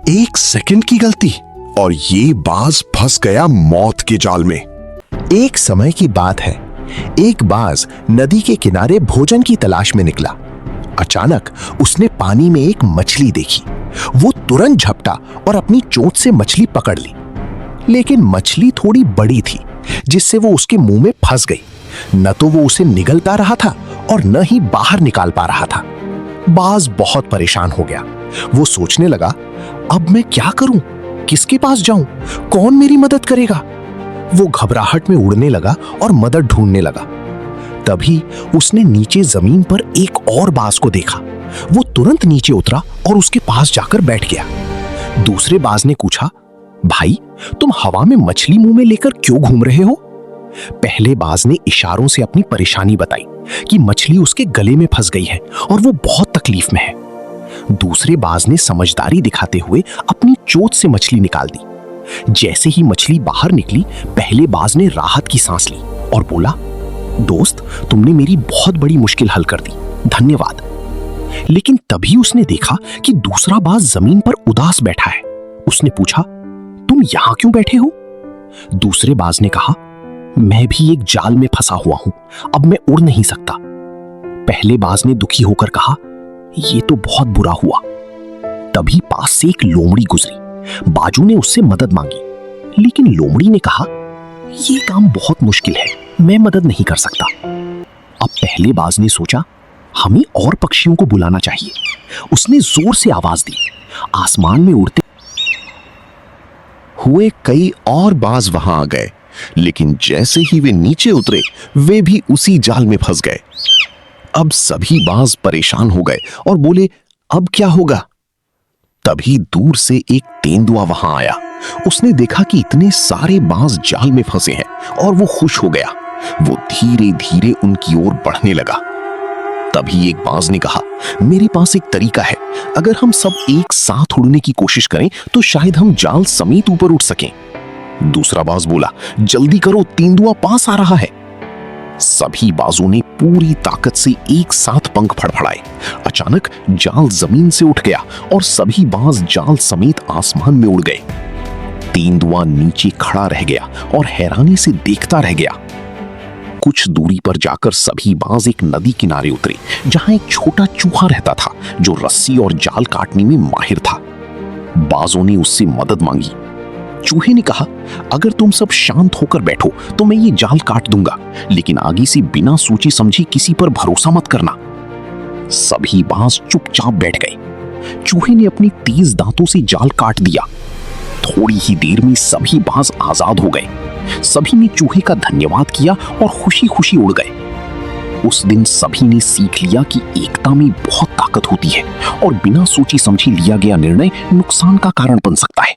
एक सेकंड की गलती और ये बाज फंस गया मौत के जाल में। एक समय की बात है, एक बाज नदी के किनारे भोजन की तलाश में निकला। अचानक उसने पानी में एक मछली देखी। वो तुरंत झपटा और अपनी चोंच से मछली पकड़ ली, लेकिन मछली थोड़ी बड़ी थी, जिससे वो उसके मुंह में फंस गई। न तो वो उसे निगल पा रहा था और न ही बाहर निकाल पा रहा था। बाज बहुत परेशान हो गया। वो सोचने लगा, अब मैं क्या करूं? किसके पास जाऊं? कौन मेरी मदद करेगा? वो घबराहट में उड़ने लगा और मदद ढूंढने लगा। तभी उसने नीचे जमीन पर एक और बाज को देखा। वो तुरंत नीचे उतरा और उसके पास जाकर बैठ गया। दूसरे बाज ने पूछा, भाई, तुम हवा में मछली मुंह में लेकर क्यों घूम रहे हो? पहले बाज ने इशारों से अपनी परेशानी बताई कि मछली उसके गले में फंस गई है और वो बहुत तकलीफ में है। दूसरे बाज ने समझदारी दिखाते हुए अपनी चोंच से मछली निकाल दी। जैसे ही मछली बाहर निकली, पहले बाज ने राहत की सांस ली और बोला, दोस्त, तुमने मेरी बहुत बड़ी मुश्किल हल कर दी, धन्यवाद। लेकिन तभी उसने देखा कि दूसरा बाज जमीन पर उदास बैठा है। उसने पूछा, तुम यहां क्यों बैठे हो? दूसरे बाज ने कहा, मैं भी एक जाल में फंसा हुआ हूं, अब मैं उड़ नहीं सकता। पहले बाज ने दुखी होकर कहा, ये तो बहुत बुरा हुआ। तभी पास से एक लोमड़ी गुजरी। बाजू ने उससे मदद मांगी, लेकिन लोमड़ी ने कहा, ये काम बहुत मुश्किल है, मैं मदद नहीं कर सकता। अब पहले बाज ने सोचा, हमें और पक्षियों को बुलाना चाहिए। उसने जोर से आवाज दी। आसमान में उड़ते हुए कई और बाज वहां आ गए, लेकिन जैसे ही वे नीचे उतरे, वे भी उसी जाल में फंस गए। अब सभी बाज परेशान हो गए और बोले, अब क्या होगा? तभी दूर से एक तेंदुआ वहां आया। उसने देखा कि इतने सारे बाज जाल में फंसे हैं और वो खुश हो गया। वो धीरे धीरे उनकी ओर बढ़ने लगा। तभी एक बाज ने कहा, मेरे पास एक तरीका है। अगर हम सब एक साथ उड़ने की कोशिश करें तो शायद हम जाल समेत ऊपर उठ सकें। दूसरा बाज बोला, जल्दी करो, तेंदुआ पास आ रहा है। सभी बाजों ने पूरी ताकत से एक साथ पंख फड़फड़ाए। अचानक जाल जमीन से उठ गया और सभी बाज जाल समेत आसमान में उड़ गए। तेंदुआ नीचे खड़ा रह गया और हैरानी से देखता रह गया। कुछ दूरी पर जाकर सभी बाज एक नदी किनारे उतरे, जहां एक छोटा चूहा रहता था जो रस्सी और जाल काटने में माहिर था। बाजों ने उससे मदद मांगी। चूहे ने कहा, अगर तुम सब शांत होकर बैठो तो मैं ये जाल काट दूंगा, लेकिन आगे से बिना सोचे समझे किसी पर भरोसा मत करना। सभी बाज चुपचाप बैठ गए। चूहे ने अपनी तेज दांतों से जाल काट दिया। थोड़ी ही देर में सभी बाज आजाद हो गए। सभी ने चूहे का धन्यवाद किया और खुशी खुशी उड़ गए। उस दिन सभी ने सीख लिया कि एकता में बहुत ताकत होती है और बिना सोची समझे लिया गया निर्णय नुकसान का कारण बन सकता है।